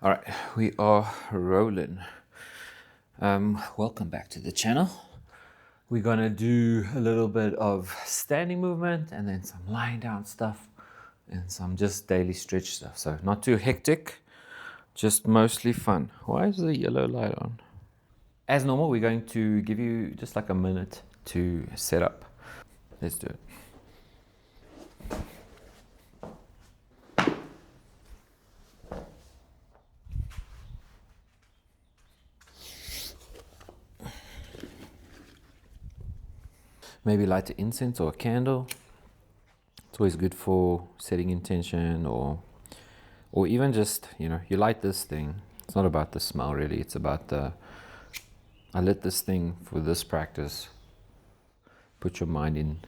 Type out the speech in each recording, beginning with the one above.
All right, we are rolling. Welcome back to the channel. We're gonna do a little bit of standing movement and then some lying down stuff and some just daily stretch stuff. So not too hectic, just mostly fun. Why is the yellow light on? As normal, we're going to give you just like a minute to set up. Let's do it. Maybe light an incense or a candle. It's always good for setting intention or even just, you light this thing. It's not about the smell really, it's about I lit this thing for this practice. Put your mind in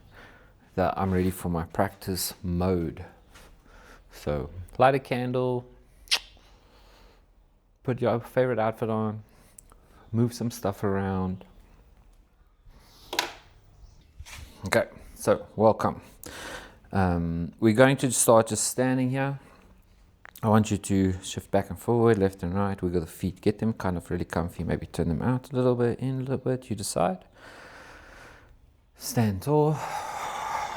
that I'm ready for my practice mode. So light a candle, put your favorite outfit on, move some stuff around. Okay, so welcome. We're going to start just standing here. I want you to shift back and forward, left and right, wiggle the feet, get them kind of really comfy, maybe turn them out a little bit, in a little bit, you decide. Stand tall,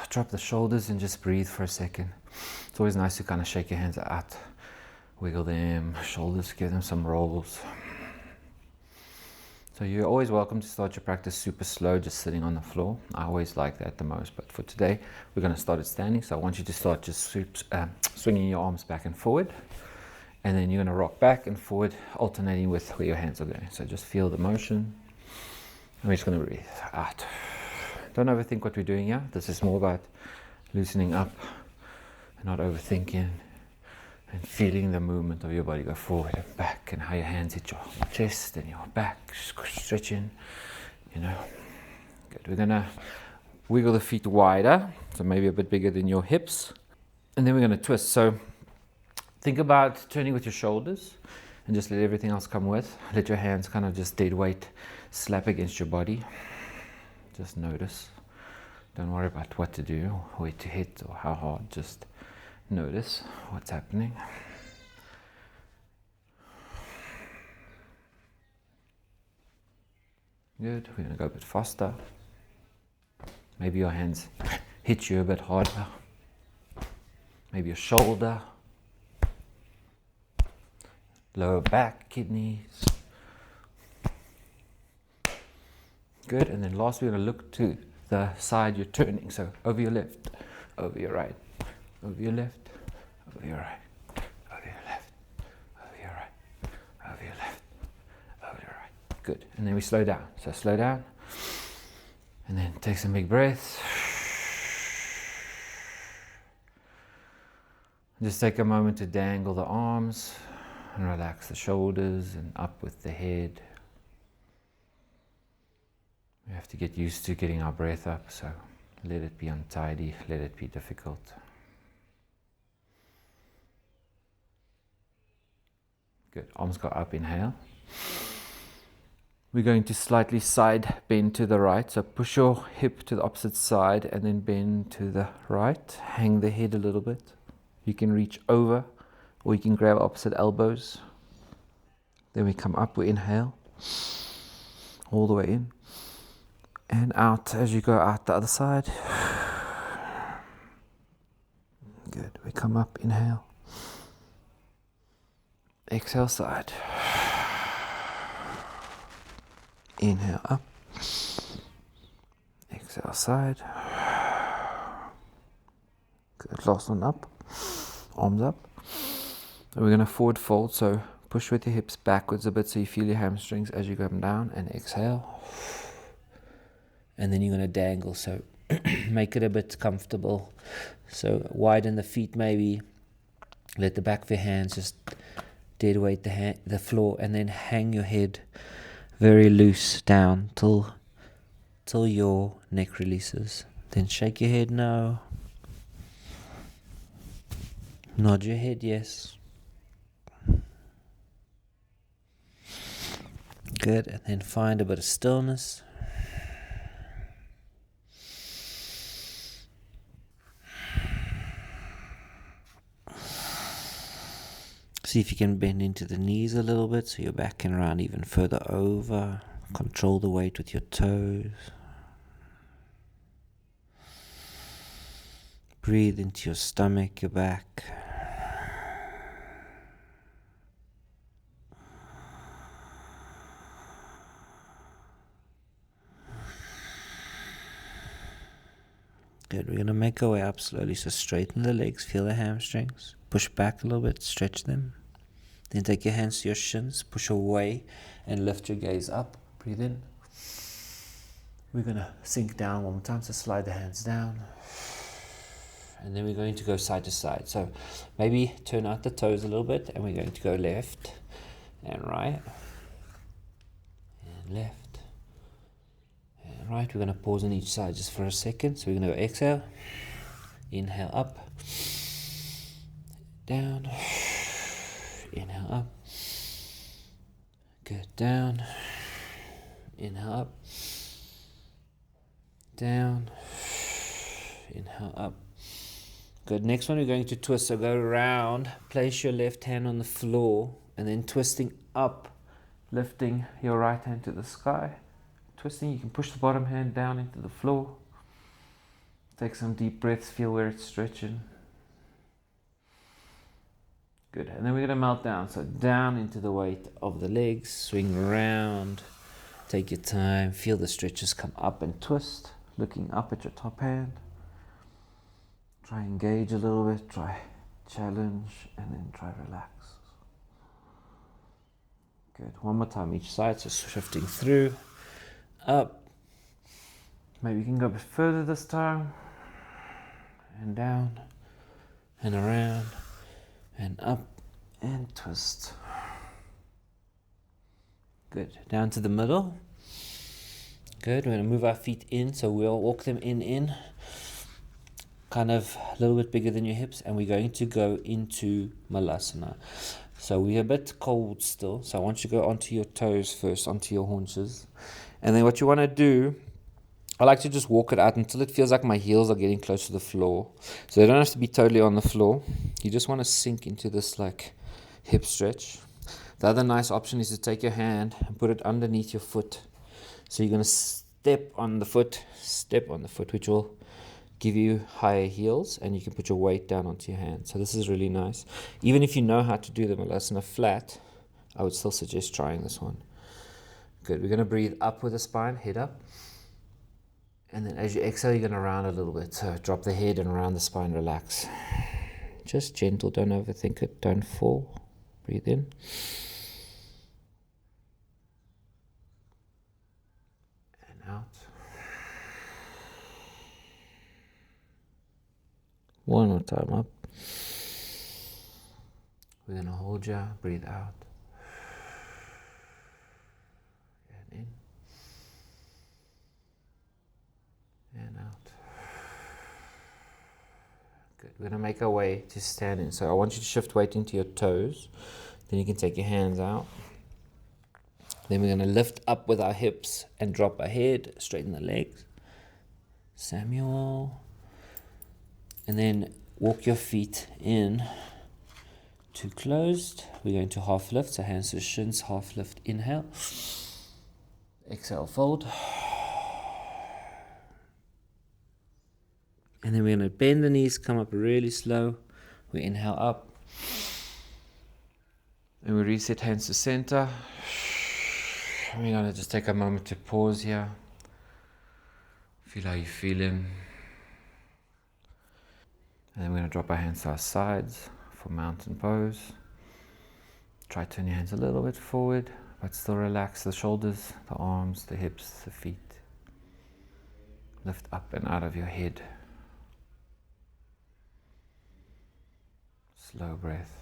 drop the shoulders and just breathe for a second. It's always nice to kind of shake your hands out, wiggle them, shoulders, give them some rolls. So you're always welcome to start your practice super slow, just sitting on the floor. I always like that the most, but for today, we're going to start it standing. So I want you to start just swinging your arms back and forward, and then you're going to rock back and forward, alternating with where your hands are going. So just feel the motion. And we're just going to breathe out. Don't overthink what we're doing here. This is more about loosening up and not overthinking, and feeling the movement of your body go forward and back, and how your hands hit your chest and your back, stretching, Good. We're gonna wiggle the feet wider, so maybe a bit bigger than your hips, and then we're gonna twist. So think about turning with your shoulders and just let everything else come with. Let your hands kind of just dead weight slap against your body. Just notice. Don't worry about what to do, or where to hit, or how hard. Just notice what's happening. Good. We're going to go a bit faster. Maybe your hands hit you a bit harder. Maybe your shoulder, lower back, kidneys. Good. And then last, we're going to look to the side you're turning. So over your left, over your right, over your left, over your right, over your left, over your right, over your left, over your right. Good. And then we slow down. So slow down. And then take some big breaths. Just take a moment to dangle the arms and relax the shoulders and up with the head. We have to get used to getting our breath up, so let it be untidy, let it be difficult. Good. Arms go up, inhale. We're going to slightly side bend to the right. So push your hip to the opposite side and then bend to the right. Hang the head a little bit. You can reach over, or you can grab opposite elbows. Then we come up, we inhale. All the way in. And out as you go out the other side. Good. We come up, inhale. Exhale, side. Inhale up. Exhale, side. Good. Last one up. Arms up. And we're going to forward fold. So push with your hips backwards a bit so you feel your hamstrings as you go down. And exhale. And then you're going to dangle. So make it a bit comfortable. So widen the feet maybe. Let the back of your hands just dead weight the floor. And then hang your head very loose down till your neck releases. Then shake your head no. Nod your head yes. Good. And then find a bit of stillness. See if you can bend into the knees a little bit so your back can round even further over. Control the weight with your toes. Breathe into your stomach, your back. Good. We're going to make our way up slowly. So straighten the legs, feel the hamstrings. Push back a little bit, stretch them. Then take your hands to your shins, push away and lift your gaze up. Breathe in. We're going to sink down one more time, so slide the hands down. And then we're going to go side to side. So maybe turn out the toes a little bit, and we're going to go left and right and left and right. We're going to pause on each side just for a second. So we're going to go exhale, inhale up, down, inhale up, good, down, inhale up, down, inhale up. Good. Next one, we're going to twist. So go around, place your left hand on the floor, and then twisting up, lifting your right hand to the sky. Twisting, you can push the bottom hand down into the floor. Take some deep breaths, feel where it's stretching. Good. And then we're going to melt down. So down into the weight of the legs, swing around, take your time, feel the stretches come up and twist, looking up at your top hand. Try engage a little bit, try challenge, and then try relax. Good. One more time each side, so shifting through, up. Maybe you can go a bit further this time, and down, and around, and up, and twist. Good. Down to the middle. Good. We're going to move our feet in, so we'll walk them in. Kind of a little bit bigger than your hips, and we're going to go into Malasana. So we're a bit cold still, so I want you to go onto your toes first, onto your haunches. And then what you want to do, I like to just walk it out until it feels like my heels are getting close to the floor. So they don't have to be totally on the floor. You just want to sink into this like hip stretch. The other nice option is to take your hand and put it underneath your foot. So you're going to step on the foot, which will give you higher heels, and you can put your weight down onto your hand. So this is really nice. Even if you know how to do the Malasana flat, I would still suggest trying this one. Good. We're going to breathe up with the spine, head up. And then as you exhale, you're going to round a little bit. So drop the head and round the spine, relax. Just gentle, don't overthink it, don't fall. Breathe in. And out. One more time up. We're going to hold ya, breathe out. And in. And out. Good. We're going to make our way to standing. So I want you to shift weight into your toes. Then you can take your hands out. Then we're going to lift up with our hips and drop our head, straighten the legs. Samuel. And then walk your feet in to closed. We're going to half lift, so hands to shins, half lift, inhale. Exhale, fold. And then we're going to bend the knees, come up really slow. We inhale up. And we reset hands to center. We're going to just take a moment to pause here. Feel how you're feeling. And then we're going to drop our hands to our sides for mountain pose. Try to turn your hands a little bit forward, but still relax the shoulders, the arms, the hips, the feet. Lift up and out of your head. Slow breath.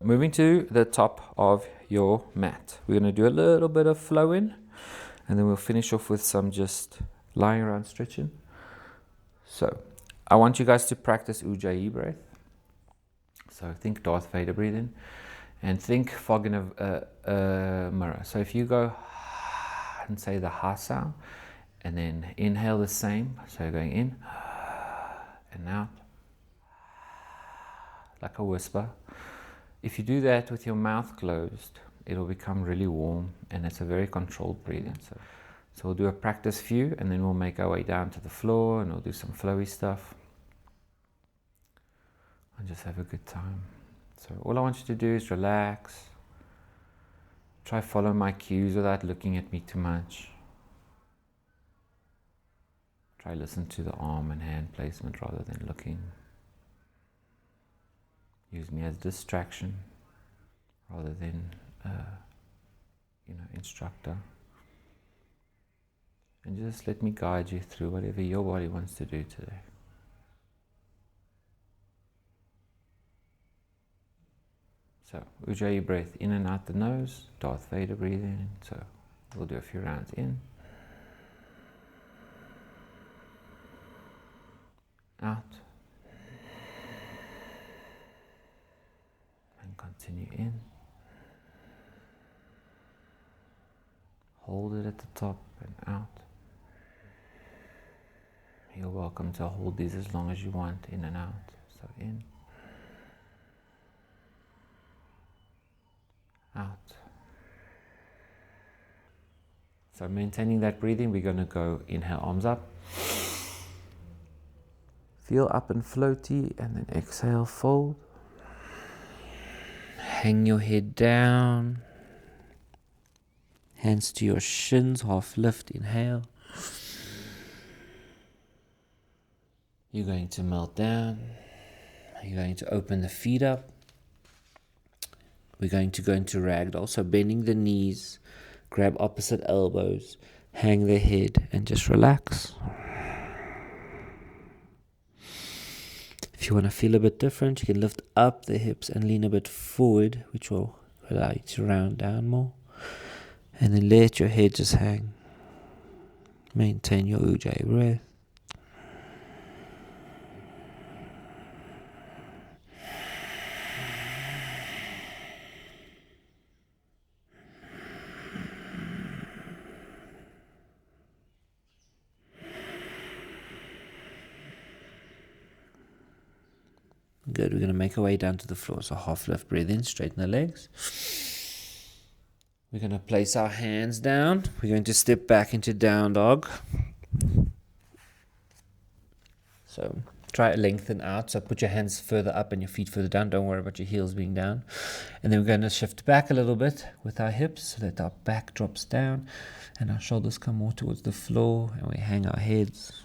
Moving to the top of your mat. We're going to do a little bit of flow in, and then we'll finish off with some just lying around stretching. So I want you guys to practice Ujjayi breath. So think Darth Vader breathing. And think fog in a mirror. So if you go and say the ha sound, and then inhale the same, so you're going in and out, like a whisper. If you do that with your mouth closed, it'll become really warm, and it's a very controlled breathing. So we'll do a practice few, and then we'll make our way down to the floor, and we'll do some flowy stuff, and just have a good time. So all I want you to do is relax. Try follow my cues without looking at me too much. Try listen to the arm and hand placement rather than looking. Use me as distraction rather than instructor. And just let me guide you through whatever your body wants to do today. So, Ujjayi breath in and out the nose, Darth Vader breathing. So, we'll do a few rounds in, out, and continue in. Hold it at the top and out. You're welcome to hold these as long as you want, in and out. So, in, out. So maintaining that breathing, we're going to go inhale, arms up. Feel up and floaty, and then exhale, fold. Hang your head down. Hands to your shins, half lift, inhale. You're going to melt down. You're going to open the feet up. We're going to go into ragdoll, so bending the knees, grab opposite elbows, hang the head, and just relax. If you want to feel a bit different, you can lift up the hips and lean a bit forward, which will allow you to round down more. And then let your head just hang. Maintain your Ujjayi breath. Good, we're going to make our way down to the floor. So half lift, breathe in, straighten the legs. We're going to place our hands down. We're going to step back into down dog. So try to lengthen out. So put your hands further up and your feet further down. Don't worry about your heels being down. And then we're going to shift back a little bit with our hips so that our back drops down and our shoulders come more towards the floor, and we hang our heads.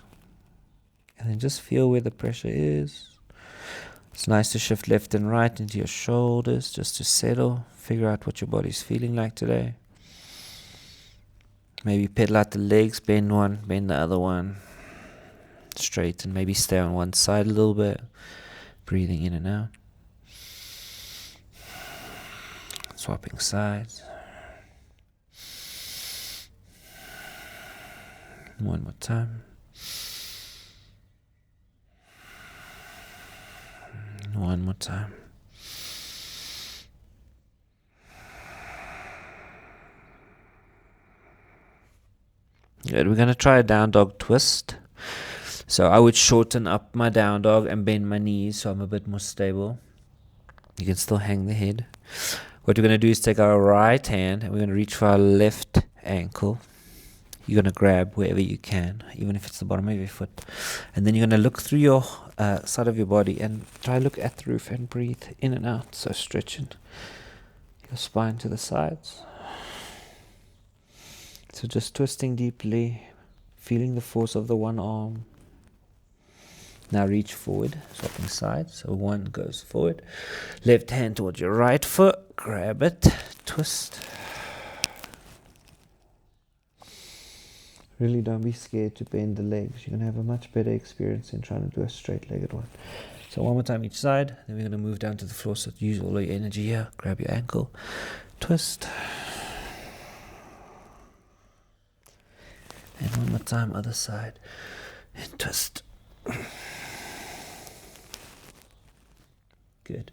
And then just feel where the pressure is. It's nice to shift left and right into your shoulders just to settle, figure out what your body's feeling like today. Maybe pedal out the legs, bend one, bend the other one. Straighten, maybe stay on one side a little bit. Breathing in and out. Swapping sides. One more time. One more time. Good. We're going to try a down dog twist. So I would shorten up my down dog and bend my knees so I'm a bit more stable. You can still hang the head. What we're going to do is take our right hand and we're going to reach for our left ankle. You're going to grab wherever you can, even if it's the bottom of your foot. And then you're going to look through your side of your body and try to look at the roof and breathe in and out. So stretching your spine to the sides. So just twisting deeply, feeling the force of the one arm. Now reach forward, swapping sides. So one goes forward. Left hand towards your right foot. Grab it, twist. Really don't be scared to bend the legs. You're going to have a much better experience in trying to do a straight-legged one. So one more time each side. Then we're going to move down to the floor. So use all your energy here. Grab your ankle. Twist. And one more time, other side. And twist. Good.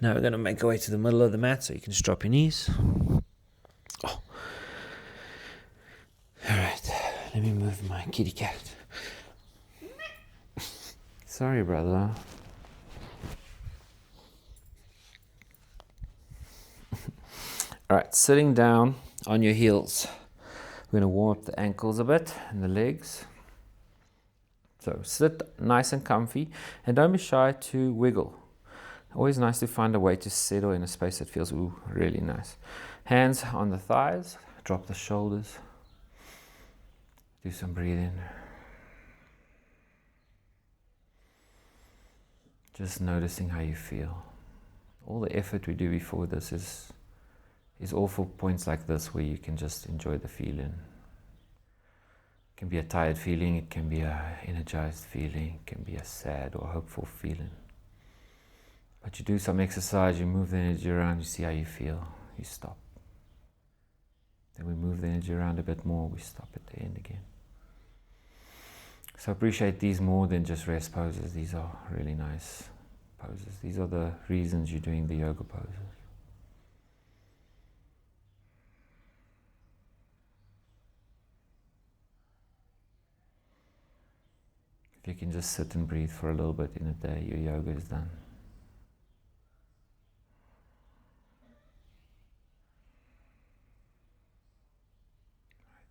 Now we're going to make our way to the middle of the mat so you can just drop your knees. Oh. Alright, let me move my kitty cat. Sorry, brother. Alright, sitting down on your heels. We're going to warm up the ankles a bit and the legs. So sit nice and comfy and don't be shy to wiggle. Always nice to find a way to settle in a space that feels really nice. Hands on the thighs, drop the shoulders. Do some breathing. Just noticing how you feel. All the effort we do before this is all for points like this where you can just enjoy the feeling. It can be a tired feeling, it can be an energized feeling, it can be a sad or hopeful feeling. But you do some exercise, you move the energy around, you see how you feel, you stop. Then we move the energy around a bit more, we stop at the end again. So appreciate these more than just rest poses. These are really nice poses. These are the reasons you're doing the yoga poses. If you can just sit and breathe for a little bit in a day, your yoga is done.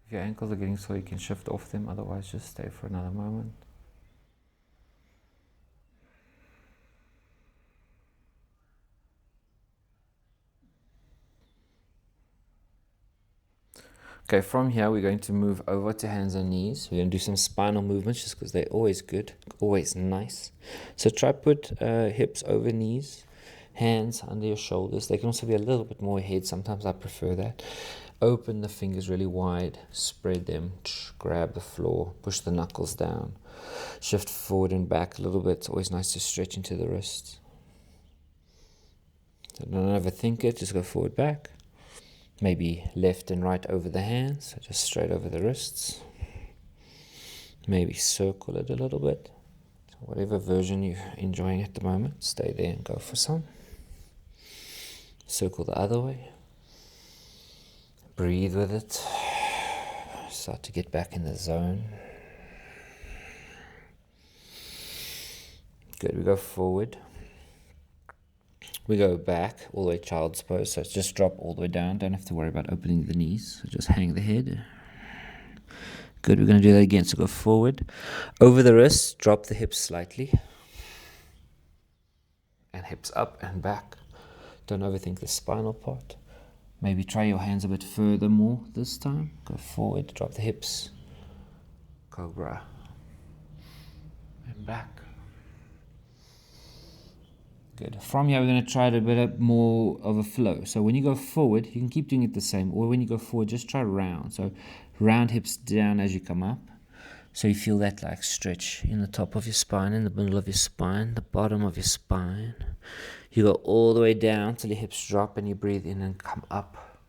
If your ankles are getting sore, you can shift off them, otherwise just stay for another moment. Okay, from here we're going to move over to hands and knees. We're going to do some spinal movements just because they're always good, always nice. So try put hips over knees, hands under your shoulders. They can also be a little bit more ahead. Sometimes I prefer that. Open the fingers really wide, spread them, grab the floor, push the knuckles down. Shift forward and back a little bit. It's always nice to stretch into the wrists. So don't overthink it, just go forward, back. Maybe left and right over the hands, so just straight over the wrists. Maybe circle it a little bit. So whatever version you're enjoying at the moment, stay there and go for some. Circle the other way. Breathe with it. Start to get back in the zone. Good, we go forward. We go back, all the way child's pose, so just drop all the way down. Don't have to worry about opening the knees, so just hang the head. Good, we're going to do that again, so go forward. Over the wrists, drop the hips slightly. And hips up and back. Don't overthink the spinal part. Maybe try your hands a bit further more this time. Go forward, drop the hips. Cobra. And back. Good. From here, we're going to try a bit more of a flow. So when you go forward, you can keep doing it the same. Or when you go forward, just try round. So round hips down as you come up. So you feel that like stretch in the top of your spine, in the middle of your spine, the bottom of your spine. You go all the way down till your hips drop and you breathe in and come up.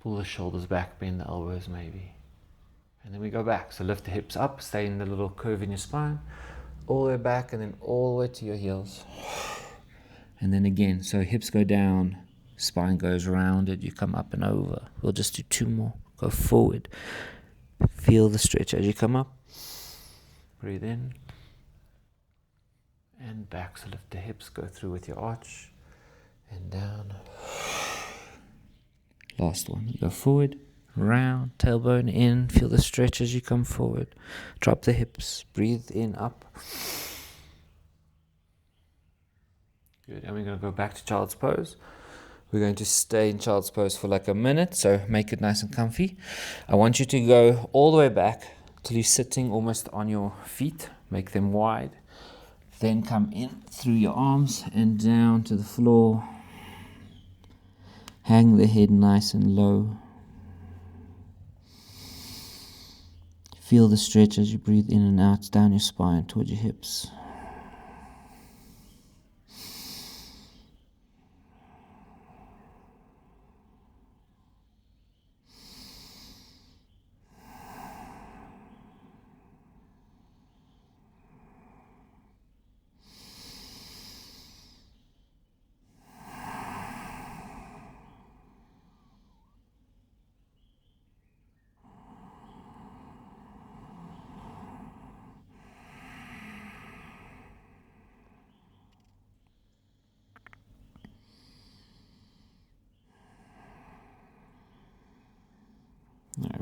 Pull the shoulders back, bend the elbows maybe. And then we go back. So lift the hips up, stay in the little curve in your spine. All the way back and then all the way to your heels. And then again, so hips go down, spine goes rounded, you come up and over. We'll just do two more. Go forward. Feel the stretch as you come up. Breathe in. And back, so lift the hips, go through with your arch. And down. Last one. Go forward. Round, tailbone in, feel the stretch as you come forward. Drop the hips, breathe in, up. Good, and we're going to go back to child's pose. We're going to stay in child's pose for like a minute, so make it nice and comfy. I want you to go all the way back till you're sitting almost on your feet. Make them wide. Then come in through your arms and down to the floor. Hang the head nice and low. Feel the stretch as you breathe in and out down your spine towards your hips.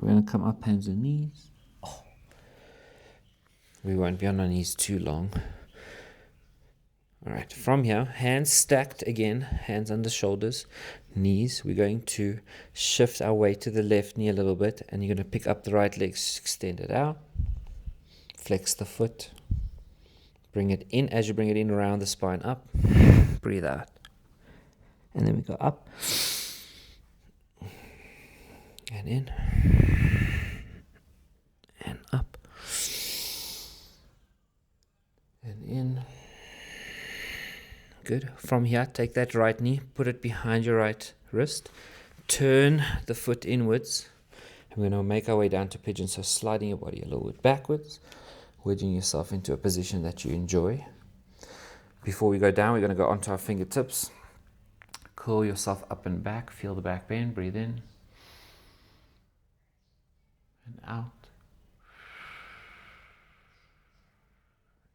we're going to come up, hands and knees. We won't be on our knees too long. Alright, from here, hands stacked again, hands on the shoulders, knees. We're going to shift our weight to the left knee a little bit, and you're going to pick up the right leg, extend it out, flex the foot, bring it in. As you bring it in, around the spine up, breathe out. And then we go up, and in, and up, and in. Good. From here, take that right knee, put it behind your right wrist, turn the foot inwards, and we're going to make our way down to pigeon. So sliding your body a little bit backwards, wedging yourself into a position that you enjoy. Before we go down, we're going to go onto our fingertips. Curl yourself up and back, feel the back bend, breathe in and out,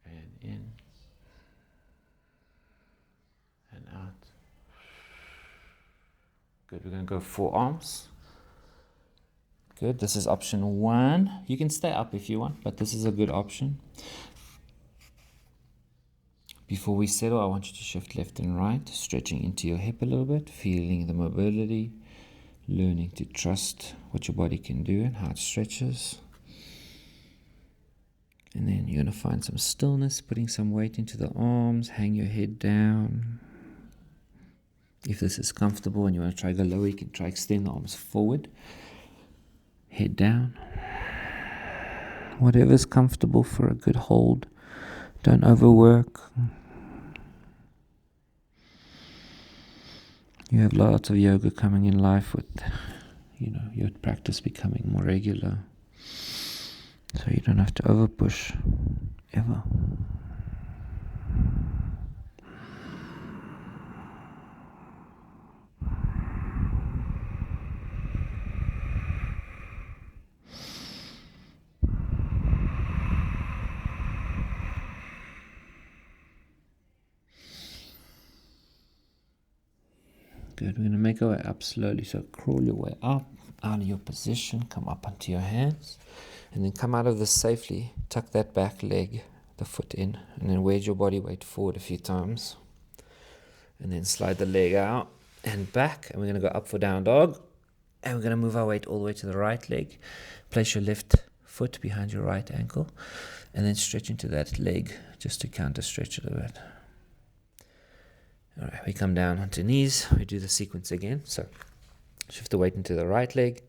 and in and out. Good. We're going to go forearms. Good. This is option 1. You can stay up if you want, but this is a good option. Before we settle, I want you to shift left and right, stretching into your hip a little bit, feeling the mobility, learning to trust what your body can do and how it stretches. And then you're going to find some stillness, putting some weight into the arms, hang your head down. If this is comfortable and you want to try go lower, you can try extend the arms forward, head down. Whatever is comfortable for a good hold. Don't overwork. You have lots of yoga coming in life with, your practice becoming more regular. So you don't have to overpush ever. Good. We're going to make our way up slowly. So crawl your way up, out of your position, come up onto your hands, and then come out of this safely. Tuck that back leg, the foot in, and then wedge your body weight forward a few times. And then slide the leg out and back, and we're going to go up for down dog. And we're going to move our weight all the way to the right leg. Place your left foot behind your right ankle, and then stretch into that leg just to counter stretch it a bit. Alright, we come down onto knees. We do the sequence again. So shift the weight into the right leg,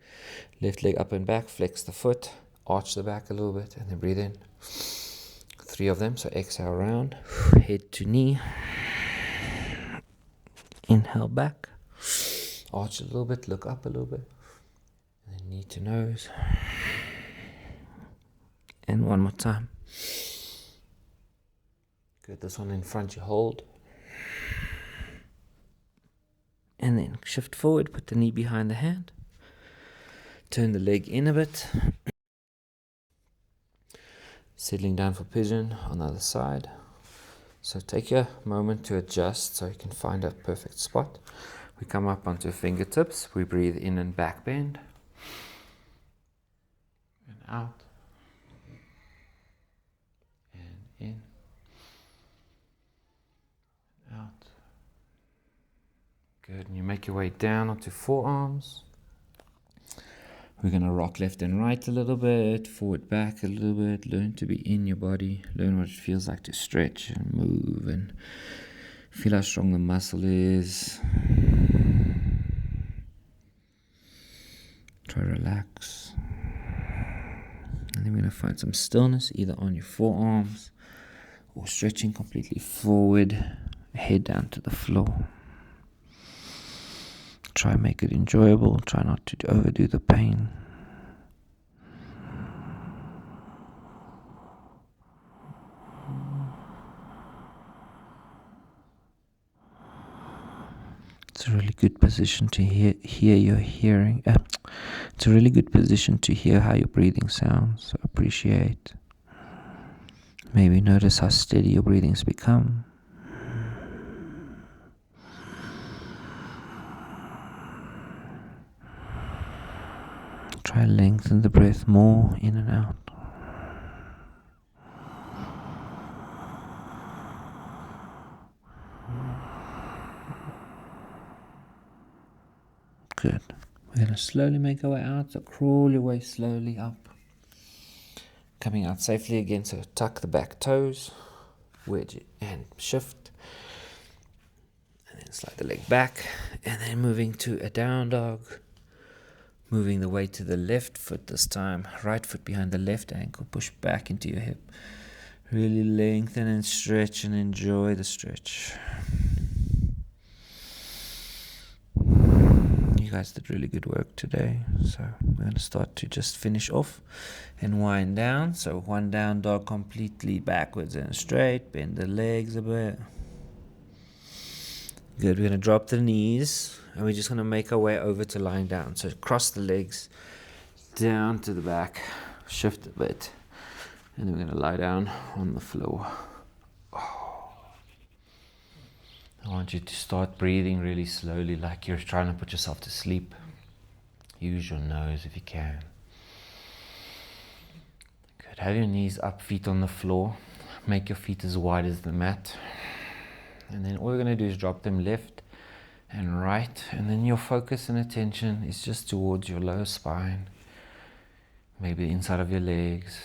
left leg up and back, flex the foot, arch the back a little bit, and then breathe in. 3 of them. So exhale round, head to knee, inhale back, arch a little bit, look up a little bit, and then knee to nose. And one more time. Good. This one in front you hold. And then shift forward, put the knee behind the hand. Turn the leg in a bit. Settling down for pigeon on the other side. So take a moment to adjust so you can find a perfect spot. We come up onto fingertips. We breathe in and back bend. And out. And in. And out. Good, and you make your way down onto forearms. We're going to rock left and right a little bit, forward, back a little bit. Learn to be in your body. Learn what it feels like to stretch and move and feel how strong the muscle is. Try to relax. And then we're going to find some stillness either on your forearms or stretching completely forward, head down to the floor. Try and make it enjoyable. Try not to overdo the pain. It's a really good position to hear your hearing. It's a really good position to hear how your breathing sounds. So appreciate. Maybe notice how steady your breathing's become. Try lengthen the breath more in and out. Good. We're going to slowly make our way out, so crawl your way slowly up. Coming out safely again, so tuck the back toes, wedge it and shift. And then slide the leg back, and then moving to a down dog. Moving the weight to the left foot this time, right foot behind the left ankle, push back into your hip. Really lengthen and stretch and enjoy the stretch. You guys did really good work today, so we're going to start to just finish off and wind down. So one down dog completely backwards and straight, bend the legs a bit. Good, we're going to drop the knees and we're just going to make our way over to lying down. So cross the legs down to the back, shift a bit, and then we're going to lie down on the floor. I want you to start breathing really slowly, like you're trying to put yourself to sleep. Use your nose if you can. Good. Have your knees up, feet on the floor. Make your feet as wide as the mat. And then all we're going to do is drop them left and right. And then your focus and attention is just towards your lower spine. Maybe the inside of your legs.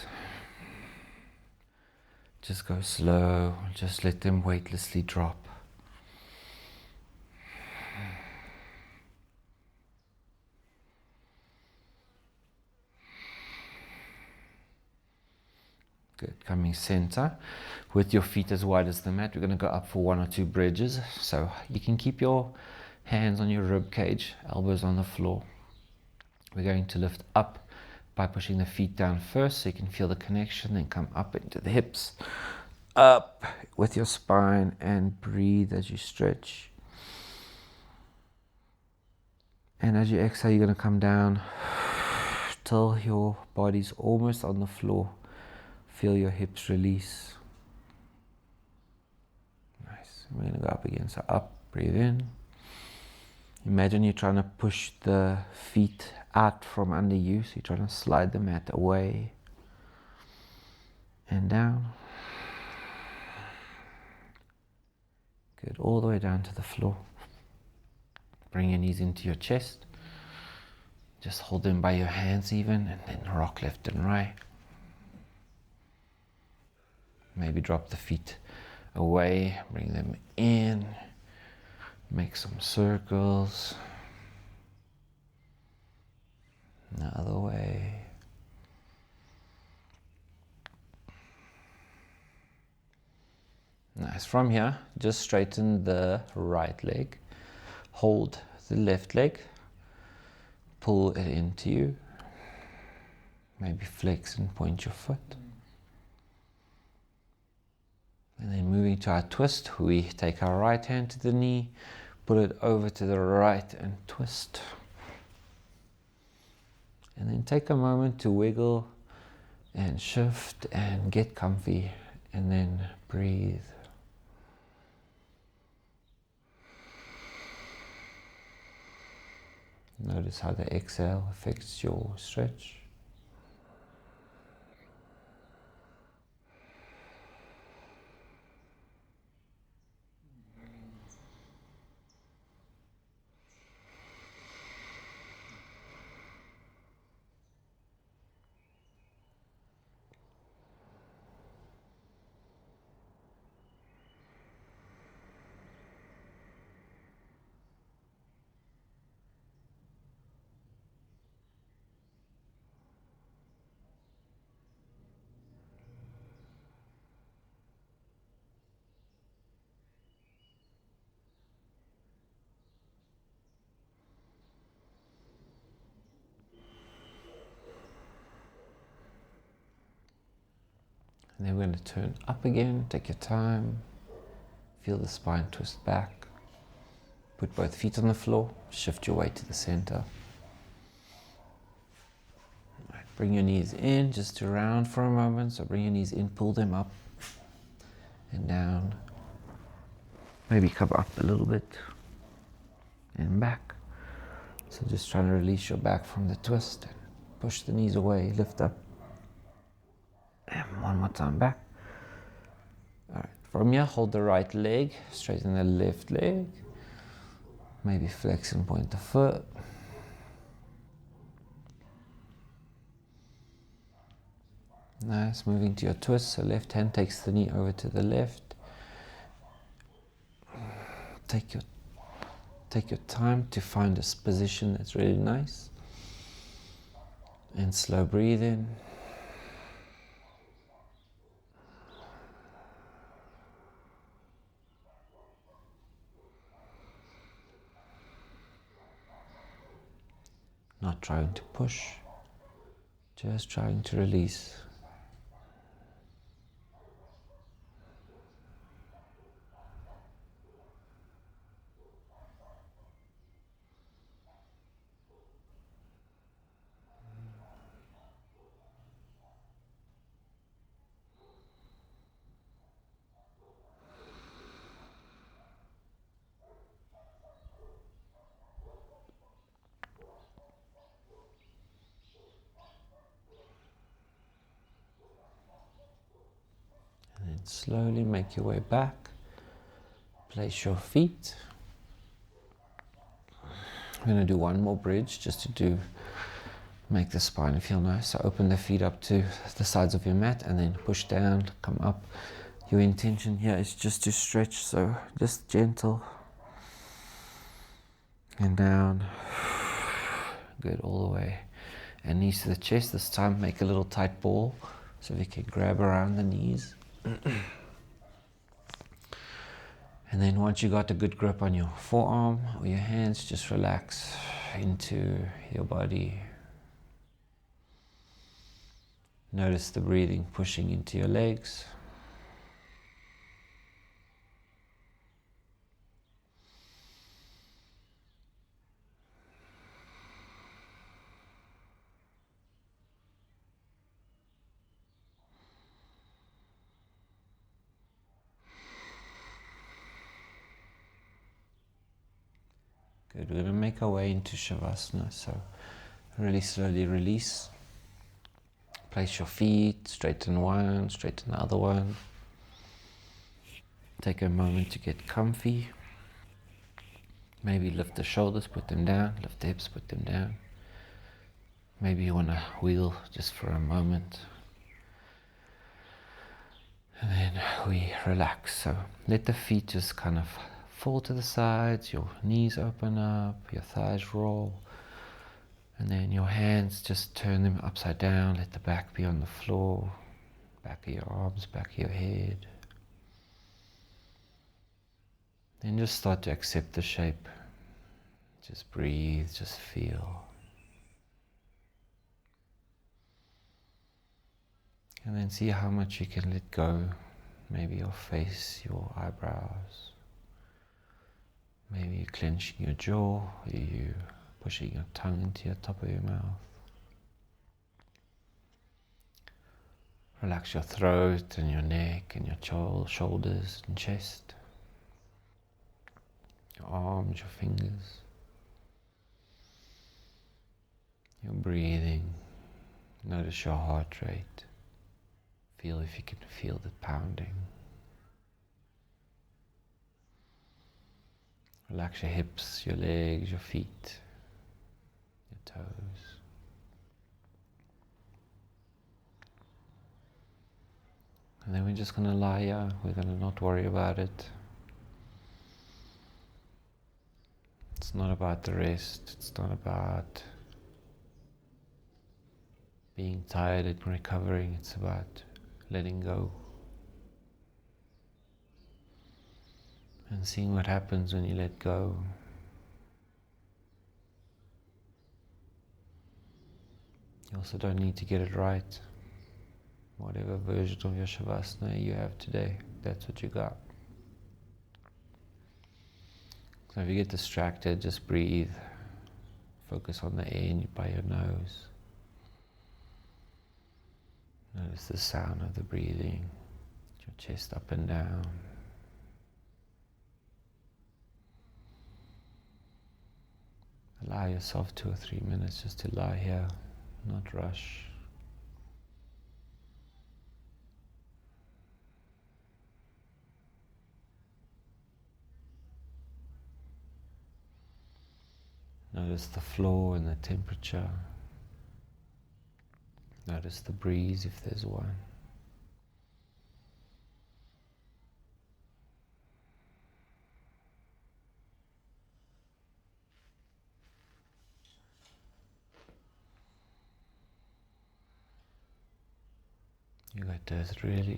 Just go slow. Just let them weightlessly drop. Good. Coming center with your feet as wide as the mat. We're going to go up for 1 or 2 bridges. So you can keep your hands on your rib cage, elbows on the floor. We're going to lift up by pushing the feet down first so you can feel the connection, then come up into the hips. Up with your spine and breathe as you stretch. And as you exhale, you're going to come down till your body's almost on the floor. Feel your hips release. Nice. We're going to go up again. So up, breathe in. Imagine you're trying to push the feet out from under you. So you're trying to slide the mat away and down. Good. All the way down to the floor. Bring your knees into your chest. Just hold them by your hands even, and then rock left and right. Maybe drop the feet away, bring them in, make some circles. The other way. Nice. From here, just straighten the right leg, hold the left leg, pull it into you, maybe flex and point your foot. And then moving to our twist, we take our right hand to the knee, pull it over to the right and twist. And then take a moment to wiggle and shift and get comfy, and then breathe. Notice how the exhale affects your stretch. And then we're going to turn up again, take your time, feel the spine twist back, put both feet on the floor, shift your weight to the center. Right, bring your knees in, just to round for a moment, so bring your knees in, pull them up and down, maybe come up a little bit and back. So just trying to release your back from the twist. Push the knees away, lift up. And one more time back. All right, from here, hold the right leg, straighten the left leg. Maybe flex and point the foot. Nice, moving to your twist. So left hand takes the knee over to the left. Take your time to find a position that's really nice. And slow breathe in. Not trying to push, just trying to release. And then slowly make your way back. Place your feet. I'm going to do one more bridge just to make the spine feel nice. So open the feet up to the sides of your mat and then push down, come up. Your intention here is just to stretch, so just gentle and down. Good, all the way. And knees to the chest. This time make a little tight ball so we can grab around the knees. And then once you got a good grip on your forearm or your hands, just relax into your body. Notice the breathing pushing into your legs. Good, we're going to make our way into Shavasana, so really slowly release. Place your feet, straighten one, straighten the other one. Take a moment to get comfy. Maybe lift the shoulders, put them down, lift the hips, put them down. Maybe you want to wheel just for a moment. And then we relax, so let the feet just kind of fall to the sides, your knees open up, your thighs roll, and then your hands, just turn them upside down, let the back be on the floor, back of your arms, back of your head. Then just start to accept the shape. Just breathe, just feel. And then see how much you can let go. Maybe your face, your eyebrows. Maybe you're clenching your jaw, or you pushing your tongue into your top of your mouth. Relax your throat and your neck and your shoulders and chest. Your arms, your fingers. Your breathing. Notice your heart rate. Feel if you can feel the pounding. Relax your hips, your legs, your feet, your toes. And then we're just going to lie here. We're going to not worry about it. It's not about the rest. It's not about being tired and recovering. It's about letting go. And seeing what happens when you let go. You also don't need to get it right. Whatever version of your Shavasana you have today, that's what you got. So if you get distracted, just breathe. Focus on the air by your nose. Notice the sound of the breathing, your chest up and down. Allow yourself 2 or 3 minutes just to lie here not rush. Notice the floor and the temperature. Notice the breeze if there's one.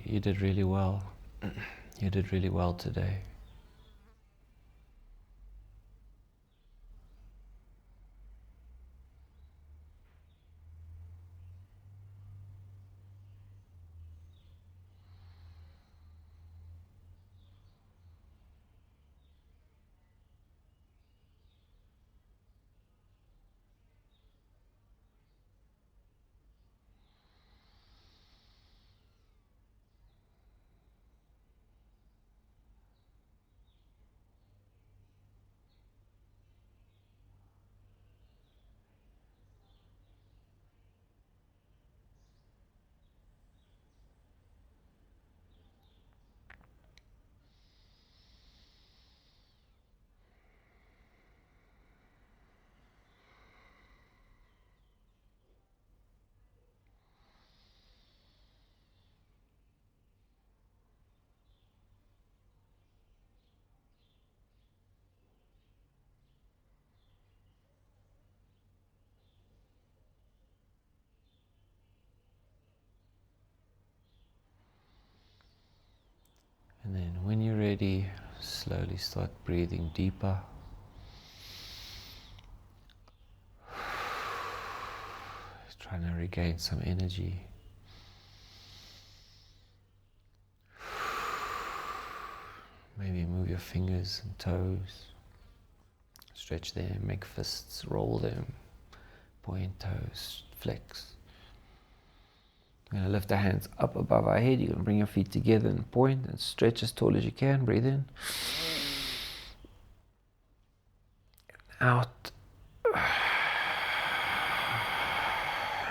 You did really well. You did really well today. And then when you're ready, slowly start breathing deeper. Trying to regain some energy. Maybe move your fingers and toes. Stretch them, make fists, roll them. Point toes, flex. We're going to lift our hands up above our head. You're going to bring your feet together and point and stretch as tall as you can. Breathe in. Out.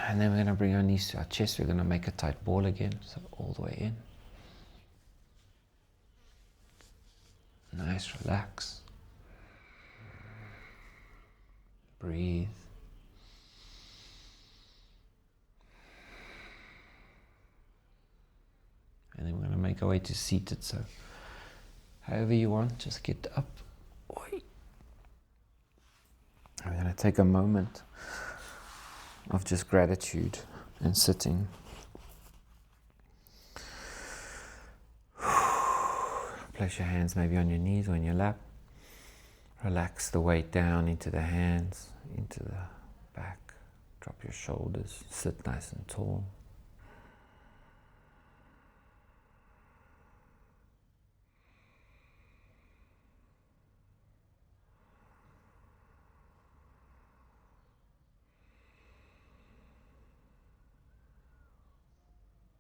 And then we're going to bring our knees to our chest. We're going to make a tight ball again. So all the way in. Nice, relax. Breathe. And then we're going to make our way to seated. So however you want, just get up. Oi. We're going to take a moment of just gratitude and sitting. Place your hands maybe on your knees or in your lap. Relax the weight down into the hands, into the back. Drop your shoulders. Sit nice and tall.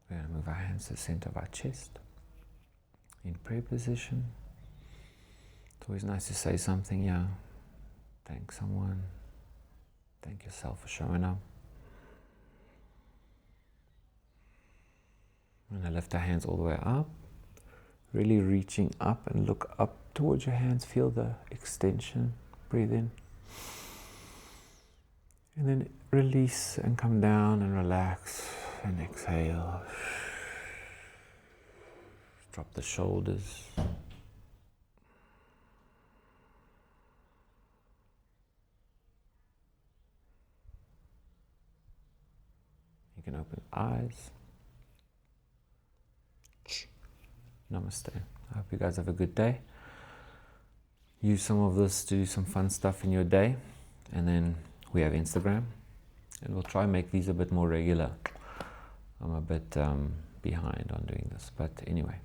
We're going to move our hands to the center of our chest. In prayer position. It's always nice to say something, yeah. Thank someone. Thank yourself for showing up. We're going to lift our hands all the way up. Really reaching up and look up towards your hands. Feel the extension. Breathe in. And then release and come down and relax and exhale. Drop the shoulders. You can open eyes. Namaste. I hope you guys have a good day. Use some of this to do some fun stuff in your day. And then we have Instagram. And we'll try and make these a bit more regular. I'm a bit behind on doing this. But anyway.